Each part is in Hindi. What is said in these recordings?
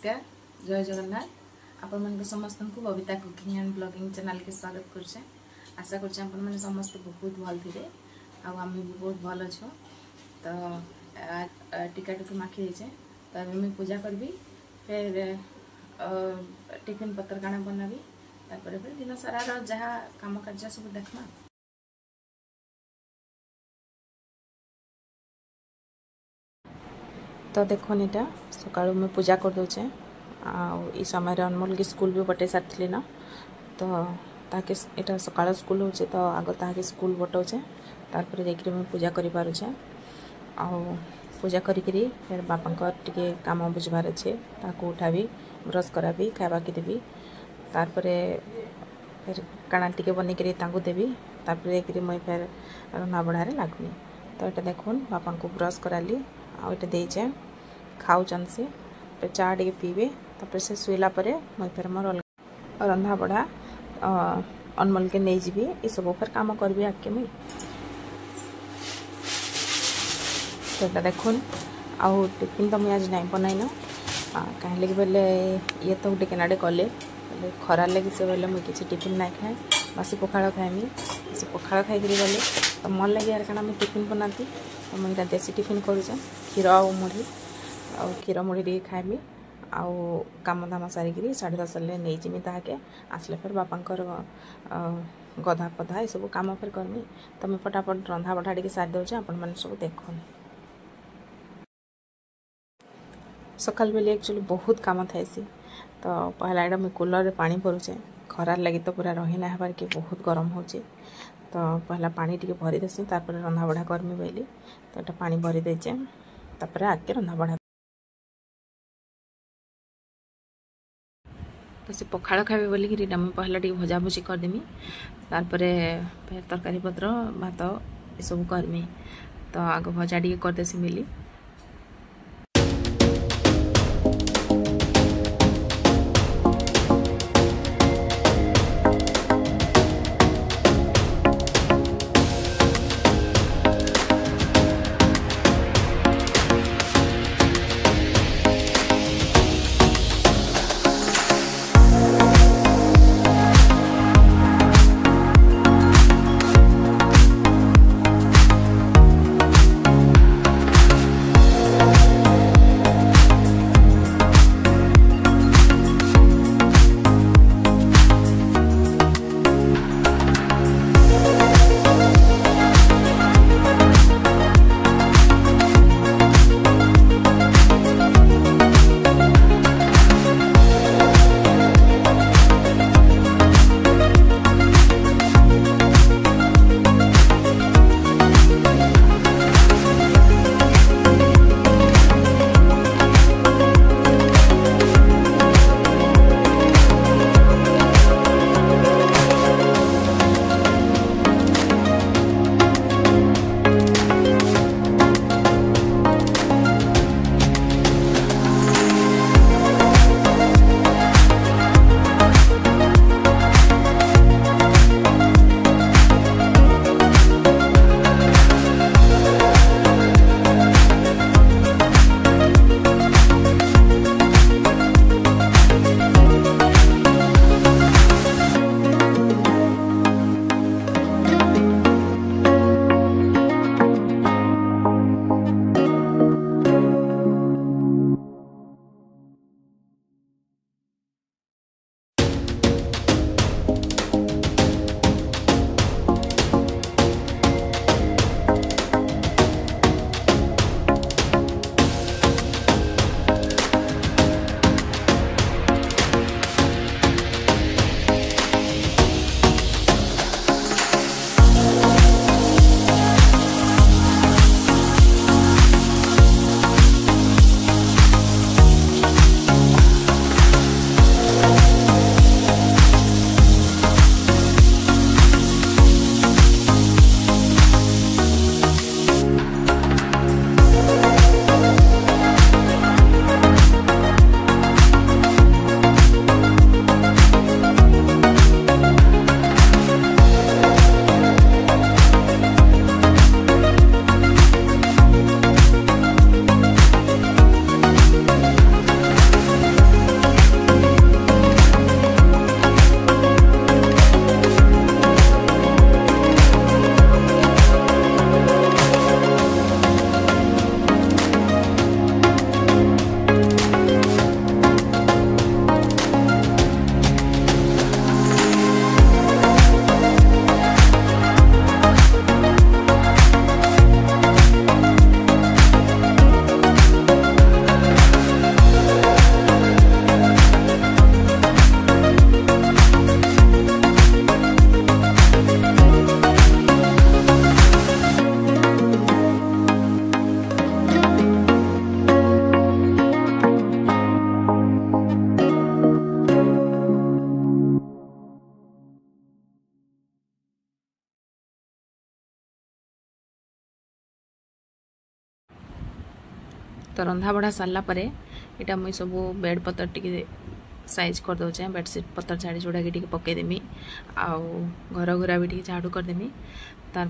नमस्कार जय जगन्नाथ आपण मन समस्त को Babita cooking and blogging channel के स्वागत करछे। आशा करछे आपण मन समस्त बहुत भल थिबे आ हम भी बहुत भल अछो। तो टीका टुकी माखी छे तो अभी मैं पूजा करबी फिर टिफिन पत्र काना बनाबी तापर फिर दिन सारा रो जहा काम कार्य सब देखमा। तो देखो नीटा सकाळु मैं पूजा कर दोचे आ समय अनमोल की स्कूल भी बटे सारथिली ना तो ताके एटा सकाळ स्कूल होचे तो आगो ताके स्कूल बटोचे तारपर देखि मैं पूजा करि पारुचे आ पूजा करी फिर बापा को टिके काम बुझबार अच्छे ताको उठाबी ब्रश कराबी खावा के देबी तारपर फिर काना टिके बनै करी तांको देबी तारपर एक मैं फिर रंधा बढ़ारे लागनी। तो ये देखुन बापा को ब्रश कराली आ ये देचे खाऊचन से फिर चा टे पीबे तापर से शुला मैं फिर मोर रंधा बढ़ा अनमोल के नहीं जीवी ये सब फिर काम करबी आके मुई। तो देखुन आउ टिफिन तो मुझे आज नहीं बनईन कहीं लगे बोले ये तो गोटे केनाडे कले खरा लगे से बोले मुझे किसी टिफिन ना खाए बासी पखाड़ खाएमी से पखाड़ खाई गले तो मन लगे यार क्या मुझे टिफिन बनाती तो मुझे देसी टिफिन करुचे क्षीर आ मुढ़ी आ क्षीर मुढ़ी टे खाएमी आउ काम दाम सारिक 10:30 नहीं जीमी ताके आसले फिर बापांकर गधा पधा ये सब काम फिर करमी। तो मैं फटाफट रंधा बढ़ा टे सारी दौचे आपण मैंने सब देख। सकाल बेले एक्चुअली बहुत काम थाए तो पहला एटा मुझे कूलर रे पानी भरुचे खरार लगी तो पूरा रही ना हबार के बहुत गरम होचे तो पहला पानी टिके भरी देसी तापर रंधा बढ़ा करमी बोली तो एटा पानी भरी देचे तापर आके रंधा बढ़ा तो से पखाड़ खाबे बोली कि मुझे पहला टिके भजा भुजी करदेमी तापर फिर तरकारी पत्र भात ये सब करमी। तो आग भजा टिके करदेसी मिली। तो रंधा बढ़ा सारा पर यहाँ मुई सब बेड पतर टी साइज कर दौचे बेडसीट पतर झाड़ी जोड़ा कि पकईदेमी आउ घर घुरा भी झाड़ू करदेमी तार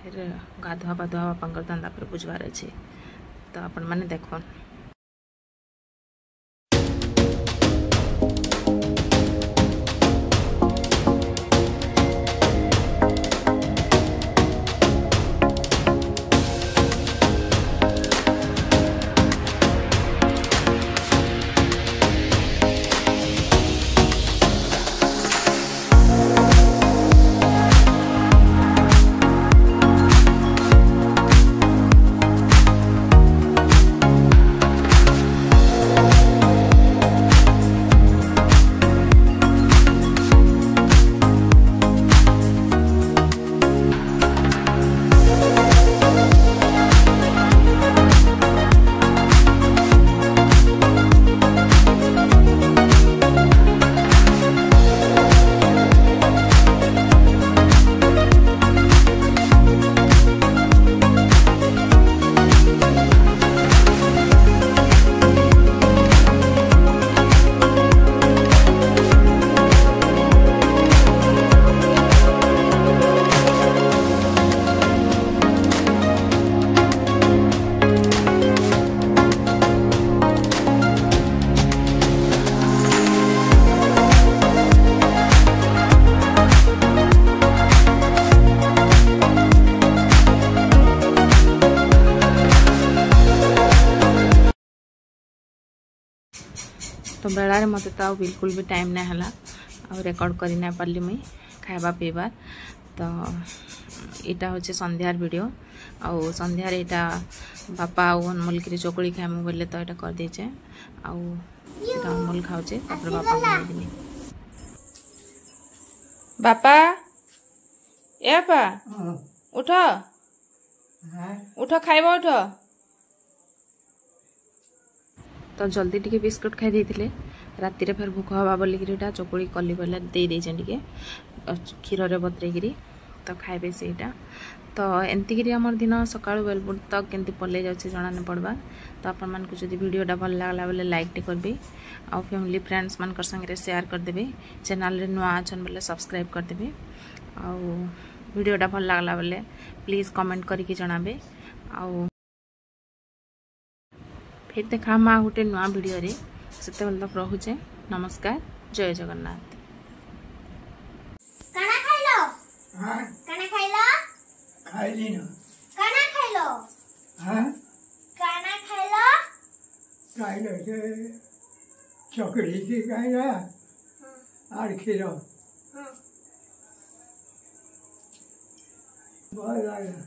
फिर गाधुआ पाधुआ बापा धंदा पर बुझवार अच्छे तो आपण मैंने देख तो बेलार मत तो बिल्कुल भी टाइम नहीं है आ रेकर्ड कर ना पार्ली मुई खावा पीबार तो यहाँ हूँ संध्यार वीडियो आउ संध्यार यहाँ बापा आउ अनमोल की चकुड़ी खाइमु बोले तो यहाँ कर देचे आउ अनमोल खाऊचे बापा को बापा ए बापा उठ उठ खाइबा उठ तो जल्दी टिके बिस्कुट खाई देते राति फिर भूख हवा बोलिकी चकुड़ी कली बोले दे टे क्षीर रे बतरेकरी तो खाइबे सेटा तो एमतीक आमर दिन सका बेलबुट तक केमती पलि जाऊँगी जना नहीं पड़वा तो आपण मान जब वीडियोटा भल लगला बोले लाइक टे करबे आ फैमिली फ्रेंड्स मान संगे शेयर करदेबे चैनल रे नुआ अछन बोले सब्सक्राइब करदेबे आ वीडियोटा भल लगला बोले प्लीज कमेंट करके जनाबे आ फिर देखा माँ गोटे नुआ वीडियो रे सेते बेल तक रहुचे नमस्कार जय जगन्नाथ। काना खाइलो हां काना खाइलो खाइली न काना खाइलो हां काना खाइलो खाइलो जे चकड़ी की खाइलो और खीरो हां बहुत लागला।